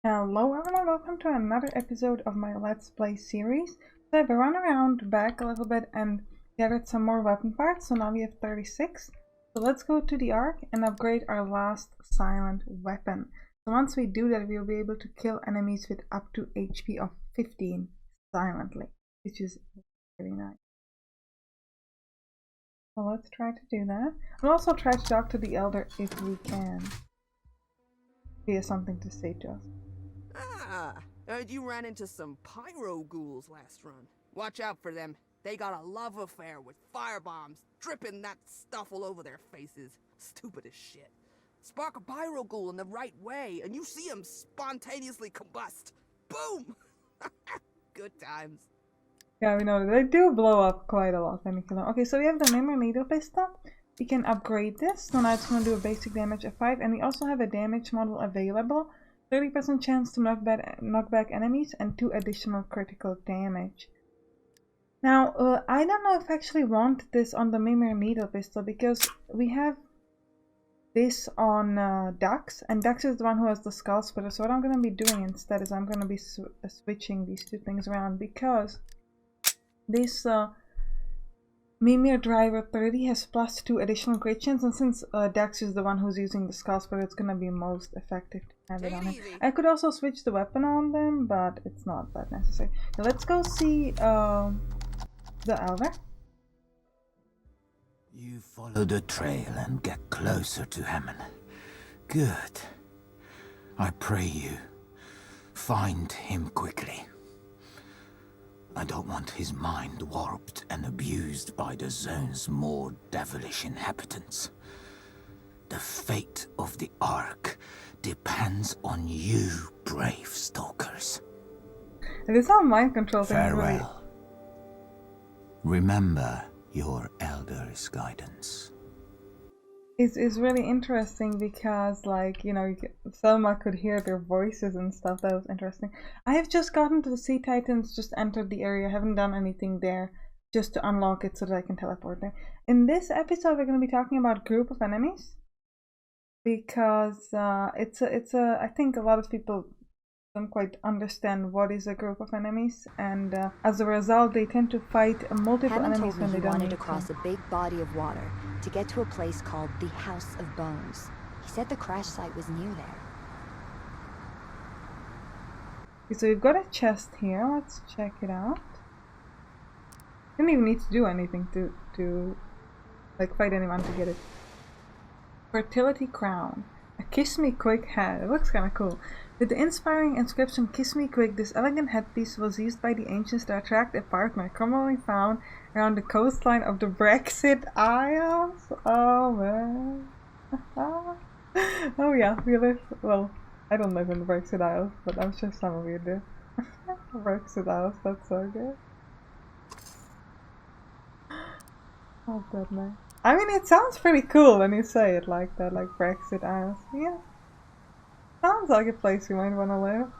Hello everyone, welcome to another episode of my Let's Play series. So I've run around back a little bit and gathered some more weapon parts, so now we have 36. So let's go to the Ark and upgrade our last silent weapon. So once we do that, we'll be able to kill enemies with up to HP of 15 silently, which is really nice. So let's try to do that. We'll also try to talk to the Elder if we can. He has something to say to us. Heard you ran into some pyro ghouls last run. Watch out for them. They got a love affair with firebombs, dripping that stuff all over their faces. Stupid as shit. Spark a pyro ghoul in the right way, and you see them spontaneously combust. Boom! Good times. Yeah, we know they do blow up quite a lot when you kill them. Okay, so we have the Mimir Needle Pistol. We can upgrade this, so now it's going to do a basic damage of 5, and we also have a damage model available. 30% chance to knock back enemies and 2 additional critical damage. Now, I don't know if I actually want this on the Mimir Needle Pistol because we have this on Dax, and Dax is the one who has the Skull Splitter. So what I'm going to be doing instead is I'm going to be switching these two things around because this Mimir Driver 30 has plus 2 additional crit chance, and since Dax is the one who's using the Skull Splitter, it's going to be most effective to have it on him. I could also switch the weapon on them, but it's not that necessary. Now let's go see the Elder. You follow the trail and get closer to Hammond. Good. I pray you find him quickly. I don't want his mind warped and abused by the zone's more devilish inhabitants. The fate of the Ark depends on you, brave stalkers. It is not mind control thing. Farewell. Remember your elder's guidance. It's really interesting because, like, you know, Selma could hear their voices and stuff. That was interesting. I have just gotten to the Sea Titans, just entered the area, haven't done anything there, just to unlock it so that I can teleport there. In this episode, we're going to be talking about group of enemies because I think a lot of people don't quite understand what is a group of enemies, and as a result, they tend to fight multiple enemies when they don't wanted to cross a big body of water to get to a place called the House of Bones. He said the crash site was near there. Okay, so we've got a chest here. Let's check it out. You don't even need to do anything to like fight anyone to get it. Fertility Crown. A Kiss Me Quick hat. It looks kind of cool. With the inspiring inscription "Kiss Me Quick," this elegant headpiece was used by the ancients to attract a partner commonly found around the coastline of the Brexit Isles. Oh man. Oh yeah, we live, well, I don't live in the Brexit Isles, but I'm sure some of you do. Brexit Isles, that's so good. Oh goodness. I mean, it sounds pretty cool when you say it like that, like Brexit Isles. Yeah. Sounds like a place you might want to live.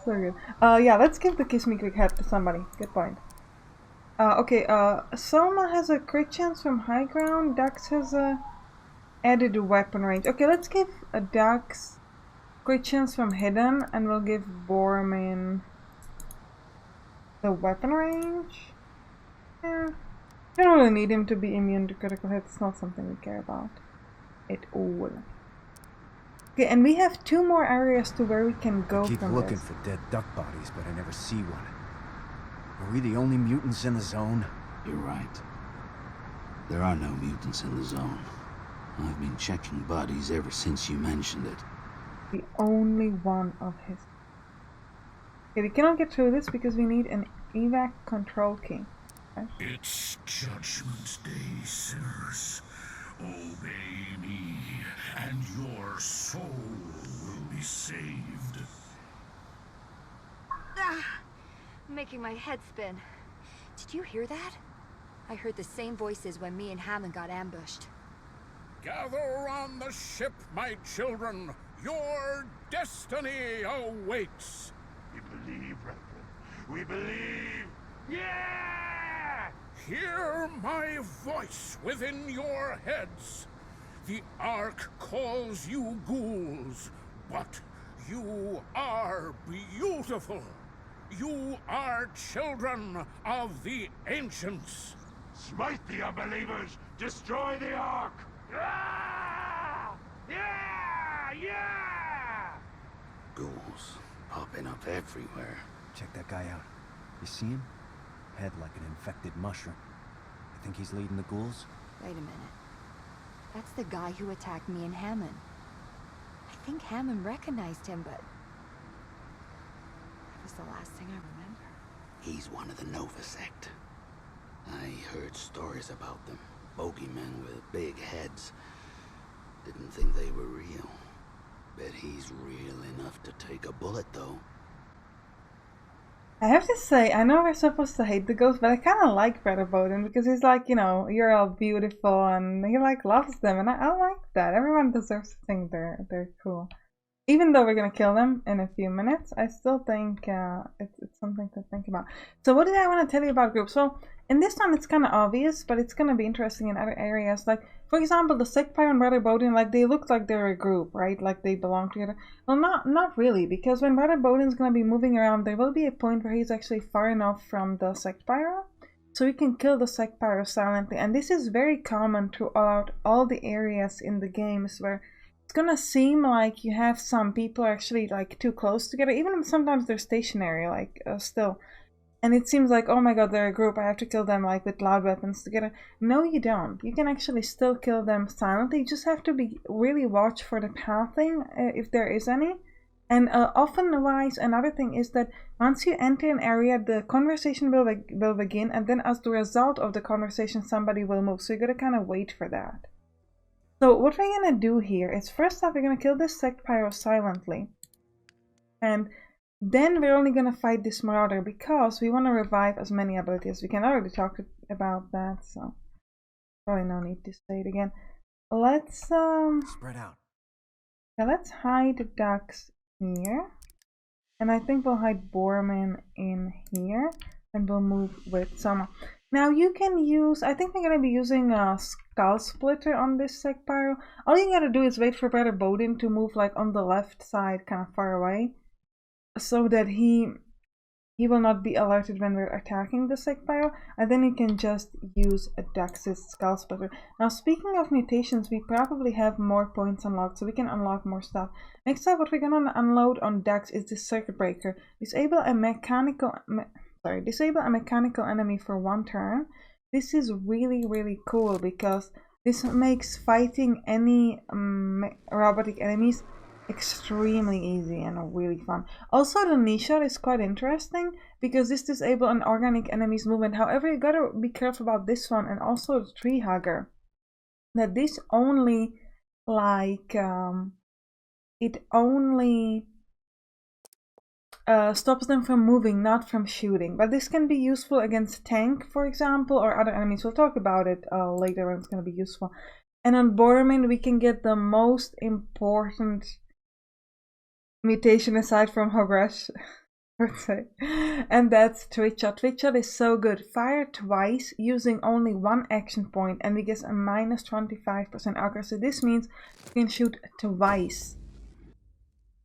So good. Yeah, let's give the Kiss Me Quick hat to somebody. Good point. Okay, Selma has a crit chance from high ground. Dax has a added weapon range. Okay, let's give a Dax crit chance from hidden, and we'll give Bormin the weapon range. Yeah. We don't really need him to be immune to critical hits. It's not something we care about at all. Okay, and we have 2 more areas to where we can go from this. Keep looking for dead duck bodies, but I never see one. Are we the only mutants in the zone? You're right. There are no mutants in the zone. I've been checking bodies ever since you mentioned it. The only one of his. Okay, we cannot get through this because we need an evac control key. Okay. It's Judgment Day, sinners. Obey me, and your soul will be saved. Making my head spin. Did you hear that? I heard the same voices when me and Hammond got ambushed. Gather on the ship, my children. Your destiny awaits. We believe, brethren. We believe. Yeah! Hear my voice within your heads. The Ark calls you ghouls, but You are beautiful. You are children of the ancients. Smite the unbelievers! Destroy the Ark! Ah! Yeah! Yeah! Ghouls popping up everywhere. Check that guy out. You see him? Head like an infected mushroom. I think he's leading the ghouls? Wait a minute. That's the guy who attacked me and Hammond. I think Hammond recognized him, but... that was the last thing I remember. He's one of the Nova sect. I heard stories about them. Bogeymen with big heads. Didn't think they were real. Bet he's real enough to take a bullet, though. I have to say, I know we're supposed to hate the ghost, but I kind of like Brother Bowden because he's like, you know, you're all beautiful, and he like loves them, and I like that. Everyone deserves to think they're cool. Even though we're gonna kill them in a few minutes, I still think it's something to think about. So what did I want to tell you about groups? Well, in this one it's kind of obvious, but it's gonna be interesting in other areas. Like, for example, the Sectpire and Brother Bowden, like they look like they're a group, right? Like they belong together. Well, not really, because when Brother Bowden's gonna be moving around, there will be a point where he's actually far enough from the Sectpire, so you can kill the Sectpire silently. And this is very common throughout all the areas in the games where it's gonna seem like you have some people actually like too close together, even sometimes they're stationary, like still, and it seems like, oh my god, they're a group, I have to kill them like with loud weapons together. No, you don't. You can actually still kill them silently. You just have to be really watch for the pathing if there is any. And often wise, another thing is that once you enter an area, the conversation will begin, and then as the result of the conversation, somebody will move. So you gotta kind of wait for that. So what we're gonna do here is, first off, we're gonna kill this Sectpyro silently, and then we're only gonna fight this Marauder because we want to revive as many abilities as we can. I already talked about that, so probably no need to say it again. Let's Spread out. yeah, let's hide the ducks here, and I think we'll hide Borman in here, and we'll move with Selma. Now you can use, I think we're going to be using a Skull Splitter on this Sectpyro. All you gotta do is wait for Brother Bowden to move like on the left side, kind of far away, so that he will not be alerted when we're attacking the Sectpyro, and then you can just use a Dex's Skull Splitter. Now speaking of mutations, we probably have more points unlocked, so we can unlock more stuff. Next up, what we're gonna unload on Dex is the Circuit Breaker. Disable a mechanical enemy for 1 turn. This is really cool because this makes fighting any robotic enemies extremely easy and really fun. Also, the knee shot is quite interesting because this disables an organic enemy's movement. However, you gotta be careful about this one, and also the Tree Hugger, that this only like it only stops them from moving, not from shooting. But this can be useful against tank, for example, or other enemies. We'll talk about it later when it's going to be useful. And on Borman, we can get the most important mutation aside from Hogresh, I would say, and that's Twitch Shot. Twitch Shot is so good. Fire twice using only 1 action point, and we get a minus 25% accuracy. This means you can shoot twice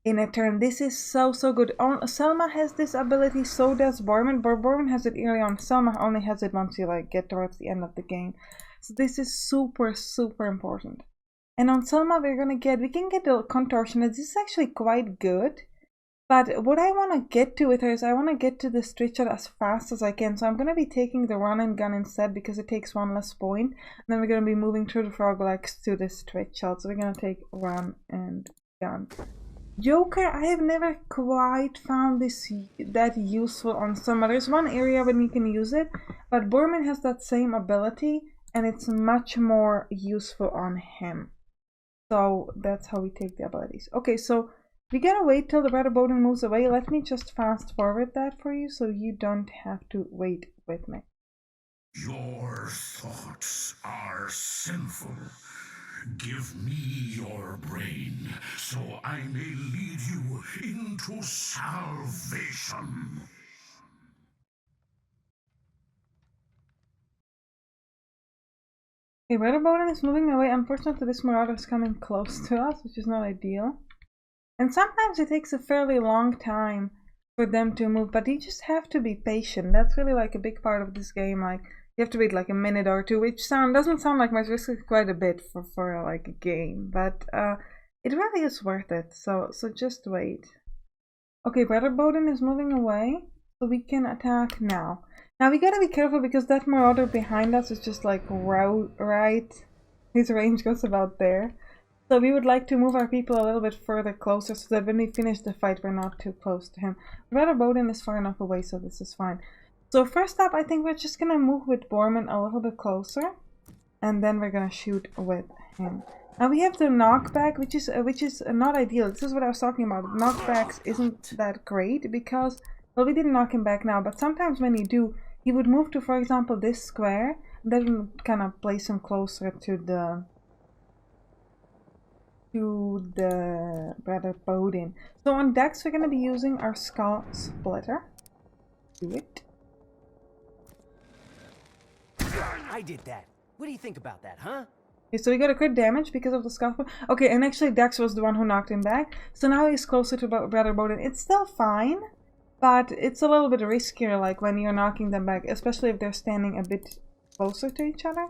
in a turn. This is so good. Selma has this ability, so does Borman. Borman has it early on. Selma only has it once you like get towards the end of the game. So this is super important. And on Selma we can get the contortionist. This is actually quite good. But what I want to get to with her is I want to get to the Twitch Shot as fast as I can. So I'm going to be taking the run and gun instead because it takes 1 less point. And then we're going to be moving through the frog legs to this Twitch Shot. So we're going to take run and gun. Joker, I have never quite found this that useful on Selma. There's one area when you can use it, but Borman has that same ability and it's much more useful on him. So that's how we take the abilities. Okay, so we gotta wait till the Brother Bowden moves away. Let me just fast forward that for you so you don't have to wait with me. Your thoughts are sinful. Give me your brain, so I may lead you into salvation. Okay, Brother Bowden is moving away. Unfortunately, this Marauder is coming close to us, which is not ideal. And sometimes it takes a fairly long time for them to move, but you just have to be patient. That's really like a big part of this game. Like you have to wait like a minute or two, which doesn't sound like much. This is quite a bit for like a game, but it really is worth it. So just wait. Okay, Brother Bowden is moving away, so we can attack now. Now we gotta be careful because that marauder behind us is just like right. His range goes about there. So we would like to move our people a little bit further closer so that when we finish the fight we're not too close to him. Brother Bowden is far enough away, so this is fine. So first up, I think we're just gonna move with Borman a little bit closer, and then we're gonna shoot with him. Now we have the knockback, which is not ideal. This is what I was talking about. Knockbacks isn't that great because, well, we didn't knock him back now, but sometimes when you do, he would move to, for example, this square, then kind of place him closer to the Brother Bowden. So on Dex, we're going to be using our Skull Splitter. Do it. I did that. What do you think about that, huh? Okay, so we got a crit damage because of the Skull Splitter. Okay, and actually Dex was the one who knocked him back. So now he's closer to Brother Bowden. It's still fine, but it's a little bit riskier, like when you're knocking them back, especially if they're standing a bit closer to each other.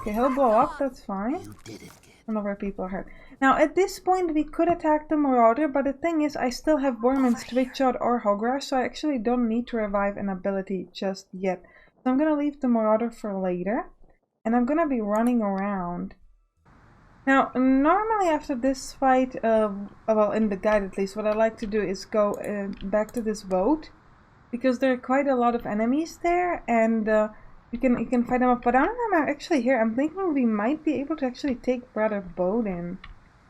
Okay, he'll blow up, that's fine. You did it, kid. None of our people are hurt. Now, at this point, we could attack the Marauder, but the thing is, I still have Borman's Twitch Shot or Hogrush, so I actually don't need to revive an ability just yet. So I'm gonna leave the Marauder for later, and I'm gonna be running around. Now, normally after this fight, well, in the guide at least, what I like to do is go back to this boat, because there are quite a lot of enemies there, and you can fight them up. But I don't know, I'm actually here. I'm thinking we might be able to actually take Brother Bowden.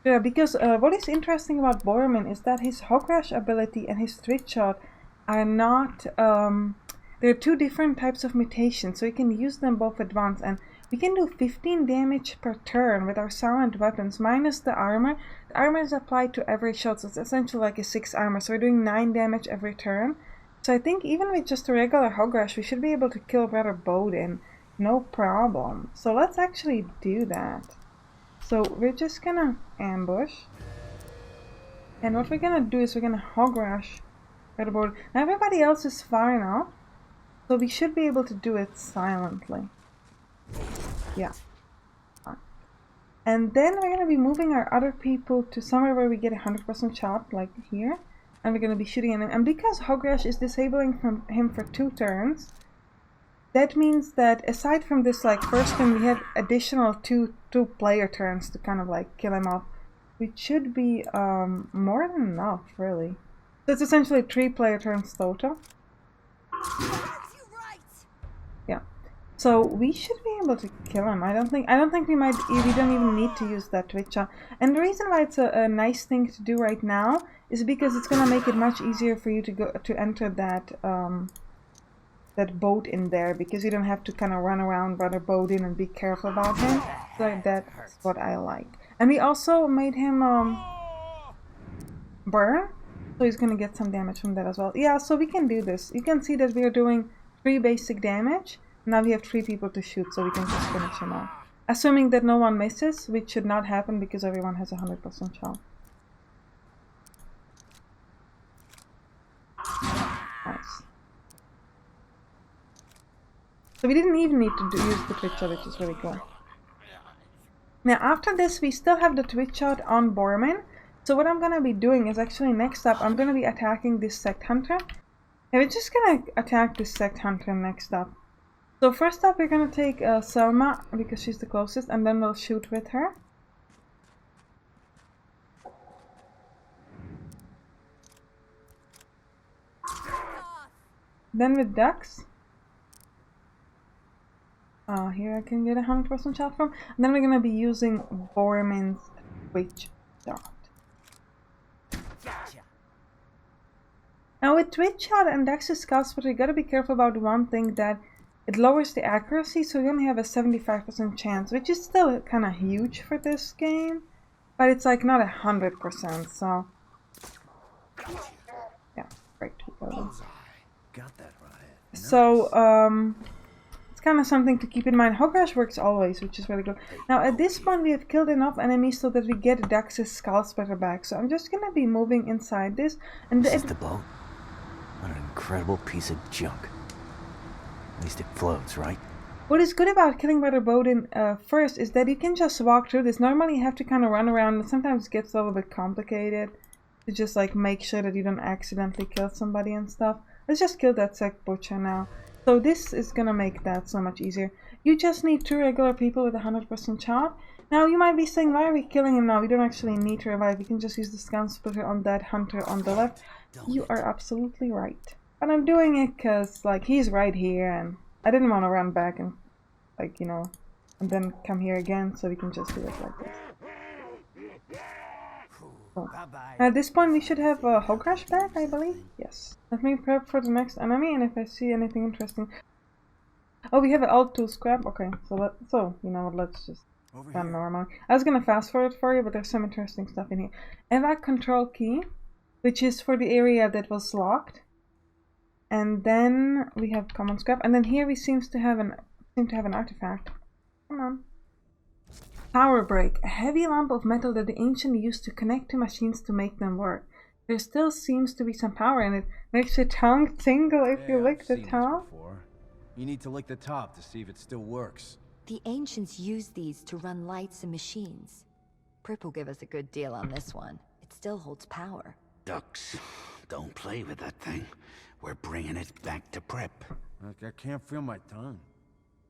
Yeah, because what is interesting about Borman is that his Hogrush ability and his Twitch Shot are not... there are two different types of mutations, so you can use them both at once. And we can do 15 damage per turn with our silent weapons, minus the armor. The armor is applied to every shot, so it's essentially like a 6 armor. So we're doing 9 damage every turn. So I think even with just a regular Hogrush, we should be able to kill Brother Bowden, no problem. So let's actually do that. So we're just gonna ambush. And what we're gonna do is we're gonna Hogrush Brother Bowden. Now everybody else is far enough, so we should be able to do it silently. Yeah. And then we're going to be moving our other people to somewhere where we get 100% shot, like here. And we're going to be shooting at him. And because Hogrush is disabling from him for 2 turns, that means that aside from this like first turn, we have additional two player turns to kind of like kill him off. Which should be more than enough, really. So it's essentially 3 player turns total. Yeah. So we should be able to kill him. I don't think we don't even need to use that Twitch Shot. And the reason why it's a nice thing to do right now is because it's gonna make it much easier for you to enter that that boat in there, because you don't have to kind of run around Brother Bowden and be careful about him. So that's what I like. And we also made him burn, so he's gonna get some damage from that as well. Yeah, so we can do this. You can see that we are doing 3 basic damage. Now we have 3 people to shoot, so we can just finish him off. Assuming that no one misses, which should not happen because everyone has 100% shot. Nice. So we didn't even need to use the Twitch Shot, which is really cool. Now after this, we still have the Twitch Shot on Borman. So what I'm going to be doing is actually next up, I'm going to be attacking this Sect Hunter. And we're just going to attack this Sect Hunter next up. So first up, we're going to take Selma, because she's the closest, and then we'll shoot with her. Then with Dux. Here I can get 100% shot from. And then we're going to be using Borman's Twitch Shot. Now with Twitch Shot and Dex's Skull Splitter, you gotta be careful about one thing, that it lowers the accuracy, so you only have a 75% chance, which is still kind of huge for this game, but it's like not 100%, so yeah, great. Got that right. So, let's kind of something to keep in mind. Hogwash works always, which is really good. Now at this point we have killed enough enemies so that we get Dax's skull splitter back. So I'm just gonna be moving inside this. And This is the boat? What an incredible piece of junk. At least it floats, right? What is good about killing Brother Bowden first is that you can just walk through this. Normally you have to kind of run around, and sometimes it gets a little bit complicated to just like make sure that you don't accidentally kill somebody and stuff. Let's just kill that sect butcher now. So this is gonna make that so much easier. You just need 2 regular people with 100% shot. Now you might be saying, why are we killing him now? We don't actually need to revive. We can just use the scan splitter on that hunter on the left. You are absolutely right. But I'm doing it because like he's right here and I didn't want to run back and like, you know, and then come here again, so we can just do it like this. Cool. At this point we should have a Hogwash back, I believe. Yes. Let me prep for the next enemy, and if I see anything interesting. Oh, we have an alt tool scrap. Okay, so you know what? Let's just run normal. I was gonna fast forward for you, but there's some interesting stuff in here. Evac control key, which is for the area that was locked. And then we have common scrap, and then here we seem to have an artifact. Come on. Power break, a heavy lump of metal that the ancient used to connect to machines to make them work. There still seems to be some power in it. Makes your tongue tingle if you lick the top. You need to lick the top to see if it still works. The ancients used these to run lights and machines. Prip will give us a good deal on this one. It still holds power. Ducks, don't play with that thing. We're bringing it back to Prep. Like I can't feel my tongue.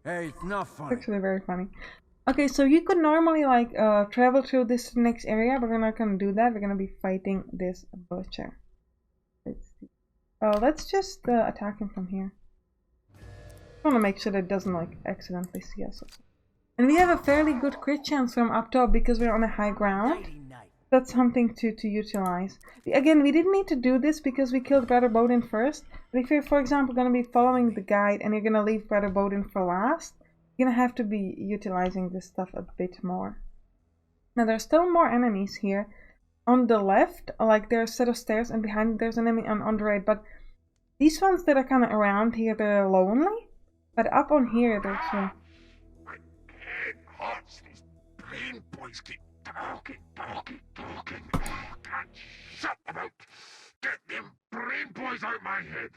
Hey, it's not funny. It's actually very funny. Okay, so you could normally like travel through this next area, but we're not gonna do that. We're gonna be fighting this butcher. Let's just attack him from here. I want to make sure that it doesn't like accidentally see us. And we have a fairly good crit chance from up top because we're on a high ground. That's something to utilize. Again, we didn't need to do this because we killed Brother Bowden first. But if you're, for example, going to be following the guide and you're going to leave Brother Bowden for last, you're going to have to be utilizing this stuff a bit more. Now, there's still more enemies here. On the left, like there's a set of stairs, and behind there's an enemy on the right. But these ones that are kind of around here, they're lonely. But up on here, there's My head hurts. These brain boys keep talking. Can't shut them out. Get them brain boys out my head.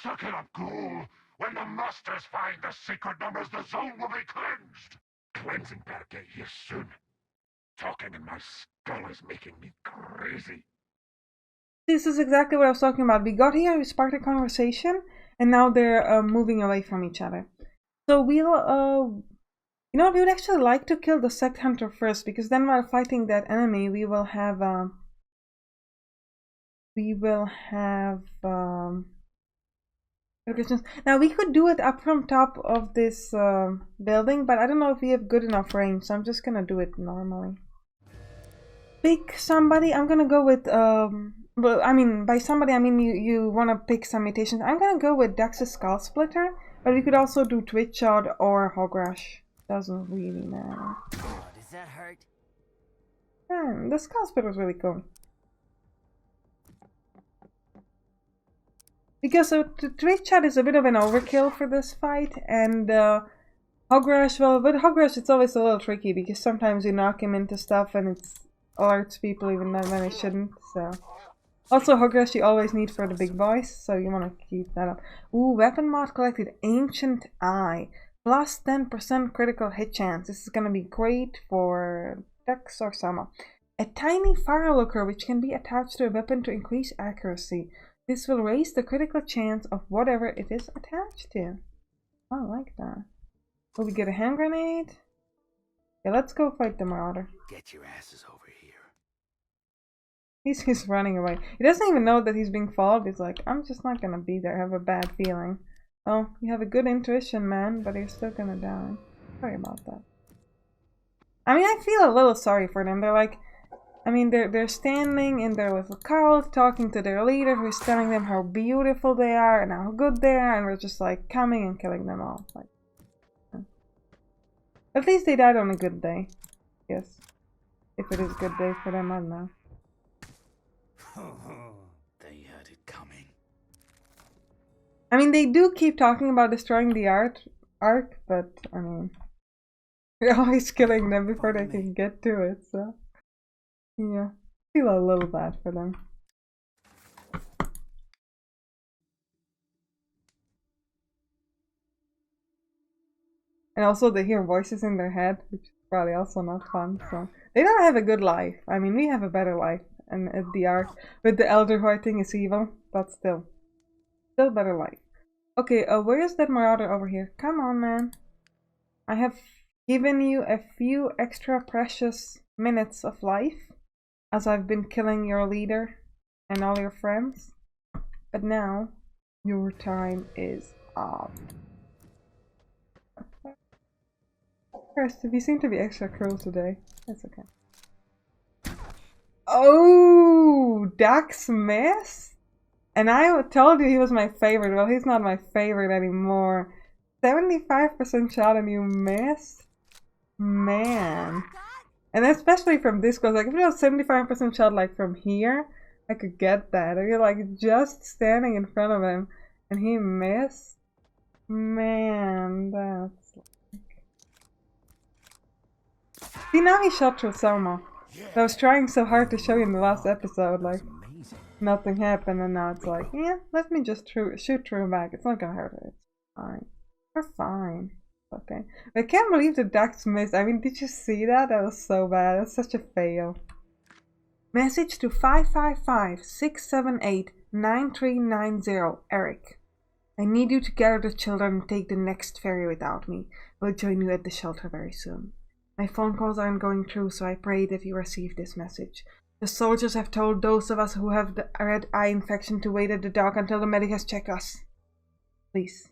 Suck it up, ghoul. When the masters find the sacred numbers, the zone will be cleansed. Cleansing better get here soon. Talking in my skull is making me crazy. This is exactly what I was talking about. We got here, we sparked a conversation, and now they're moving away from each other. So we'll, you know, we would actually like to kill the sect hunter first, because then while fighting that enemy, we will have now we could do it up from top of this building, but I don't know if we have good enough range, so I'm just gonna do it normally. Pick somebody. I'm gonna go with well, I mean, by somebody I mean you want to pick some mutations. I'm gonna go with Dax's Skull Splitter, but we could also do Twitch Shot or Hogwash. Doesn't really matter. Oh, does that hurt? The Skull Splitter is really cool. Because the Twitch Shot is a bit of an overkill for this fight, and Hogwash, well, with Hogwash it's always a little tricky because sometimes you knock him into stuff and it alerts people even when it shouldn't, so. Also, Hogwash you always need for the big boys, so you want to keep that up. Ooh, weapon mod collected, Ancient Eye. Plus 10% critical hit chance. This is going to be great for Dex or Sama. A tiny fire looker which can be attached to a weapon to increase accuracy. This will raise the critical chance of whatever it is attached to. I like that. Will we get a hand grenade? Yeah, let's go fight the Marauder. Get your asses over here. He's running away. He doesn't even know that he's being followed. He's like, I'm just not gonna be there. I have a bad feeling. Oh, you have a good intuition, man, but you're still gonna die. Sorry about that. I mean, I feel a little sorry for them. They're like, I mean, they're standing in their little cult, talking to their leader, who's telling them how beautiful they are and how good they are, and we're just like coming and killing them all. Like, at least they died on a good day. Yes, if it is a good day for them, I don't know. They had it coming. I mean, they do keep talking about destroying the art arc, but I mean, we're always killing them before they can get to it, so yeah, feel a little bad for them. And also they hear voices in their head, which is probably also not fun, so they don't have a good life. I mean, we have a better life, and at the arc with the elder who I think is evil, but still better life. Okay, where is that marauder over here? Come on, man. I have given you a few extra precious minutes of life, as I've been killing your leader and all your friends. But now, your time is up. First, you seem to be extra cruel today. That's okay. Oh, Dax missed? And I told you he was my favorite. Well, he's not my favorite anymore. 75% shot and you missed? Man. And especially from this close. Like, if it was 75% shot, like, from here, I could get that. If you're, like, just standing in front of him and he missed? Man, that's like... See, now he shot through Selma. I was trying so hard to show you in the last episode, like... Nothing happened, and now it's like, yeah, let me just shoot through back. It's not gonna hurt her. It's fine. We're fine. Okay. I can't believe the Dax missed. I mean, did you see that? That was so bad. That's such a fail. Message to 555-678-9390. Eric. I need you to gather the children and take the next ferry without me. We'll join you at the shelter very soon. My phone calls aren't going through, so I pray that you receive this message. The soldiers have told those of us who have the red eye infection to wait at the dock until the medic has checked us. Please,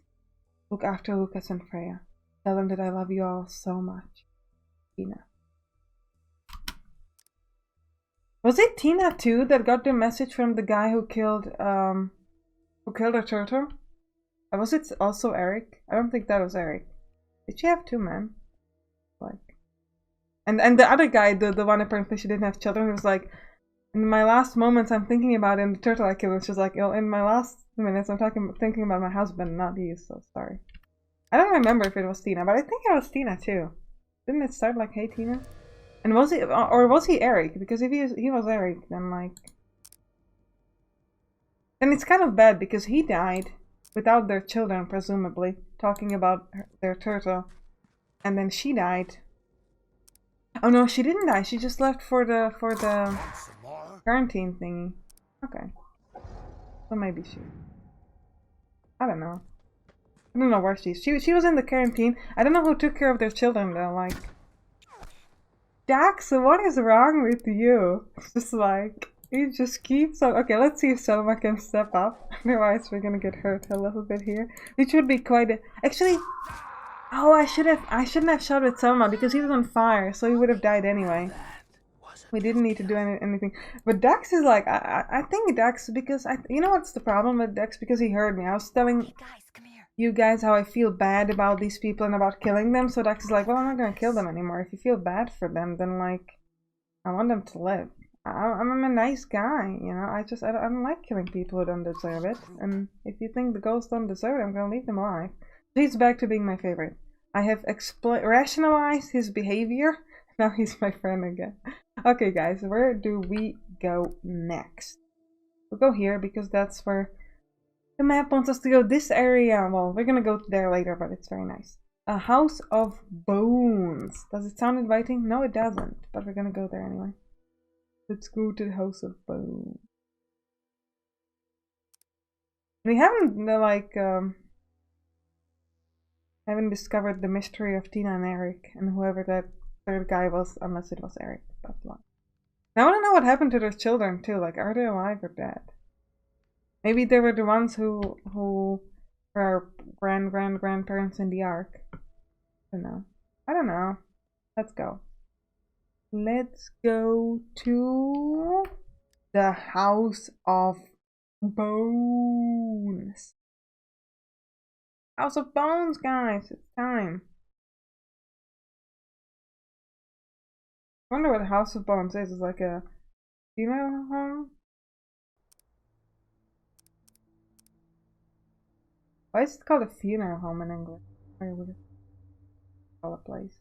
look after Lucas and Freya. Tell them that I love you all so much. Tina. Was it Tina too that got the message from the guy who killed her turtle? Or was it also Eric? I don't think that was Eric. Did she have two men? Like, and the other guy, the one apparently she didn't have children, was like, in my last moments I'm thinking about him, the turtle I killed, and she's like, oh, in my last minutes I'm thinking about my husband, not you, so sorry. I don't remember if it was Tina, but I think it was Tina too. Didn't it start like, hey Tina? And was he, or was he Eric? Because if he was Eric, then like... Then it's kind of bad because he died without their children, presumably, talking about their turtle. And then she died. Oh no, she didn't die. She just left for the quarantine thingy. Okay. So maybe she... I don't know. I don't know where she is. She was in the quarantine. I don't know who took care of their children though, like... Dax, what is wrong with you? It's just like... He just keeps on... Okay, let's see if Selma can step up. Otherwise we're gonna get hurt a little bit here. Which would be quite a... Actually... Oh, I shouldn't have shot with Selma because he was on fire, so he would have died anyway. We didn't need to do anything. But Dax is like, I think Dax, because you know what's the problem with Dax? Because he heard me. I was telling you guys how I feel bad about these people and about killing them. So Dax is like, well, I'm not gonna kill them anymore. If you feel bad for them, then like, I want them to live. I'm a nice guy, you know. I don't like killing people who don't deserve it. And if you think the ghosts don't deserve it, I'm gonna leave them alive. He's back to being my favorite. I have rationalized his behavior. Now he's my friend again. Okay, guys, where do we go next? We'll go here because that's where the map wants us to go. This area, well, we're gonna go there later, but it's very nice. A house of bones. Does it sound inviting? No, it doesn't, but we're gonna go there anyway. Let's go to the house of bones. We haven't, like, haven't discovered the mystery of Tina and Eric and whoever that third guy was, unless it was Eric. But like, I want to know what happened to their children too. Like, are they alive or dead? Maybe they were the ones who were our grandparents in the Ark. I don't know. I don't know. Let's go. Let's go to the House of Bones. House of Bones, guys, it's time. I wonder what House of Bones is. It's like a funeral home? Why is it called a funeral home in English? Where would it call a place?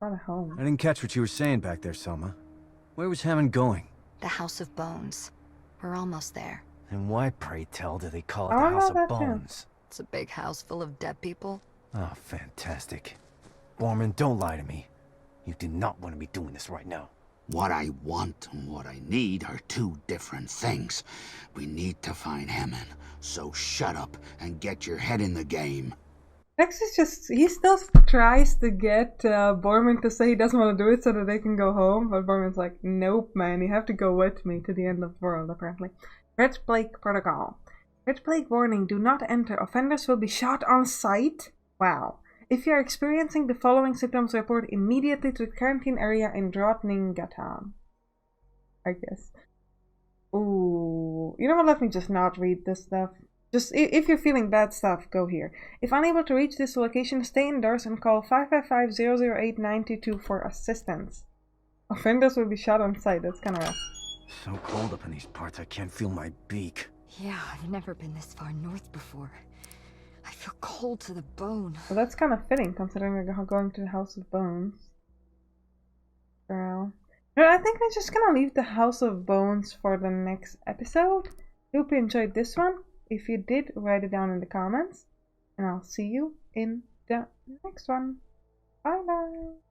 Not a home. I didn't catch what you were saying back there, Selma. Where was Hammond going? The House of Bones. We're almost there. And why, pray tell, do they call it I the don't House know of that too. Bones? It's a big house full of dead people. Oh, fantastic. Borman, don't lie to me. You do not want to be doing this right now. What I want and what I need are two different things. We need to find Hammond, so shut up and get your head in the game. Lex is just, he still tries to get Borman to say he doesn't want to do it so that they can go home, but Borman's like, nope man, you have to go with me to the end of the world apparently. Red Plague Protocol. Red Plague warning, do not enter. Offenders will be shot on sight. Wow. If you are experiencing the following symptoms, report immediately to the quarantine area in Drottninggatan. I guess. Ooh. You know what, let me just not read this stuff. Just, if you're feeling bad stuff, go here. If unable to reach this location, stay indoors and call 555-008-922 for assistance. Offenders will be shot on sight. That's kind of rough. So cold up in these parts, I can't feel my beak. Yeah, I've never been this far north before. I feel cold to the bone. Well, that's kind of fitting, considering we're going to the House of Bones. Girl. But I think we're just gonna leave the House of Bones for the next episode. Hope you enjoyed this one. If you did, write it down in the comments. And I'll see you in the next one. Bye bye.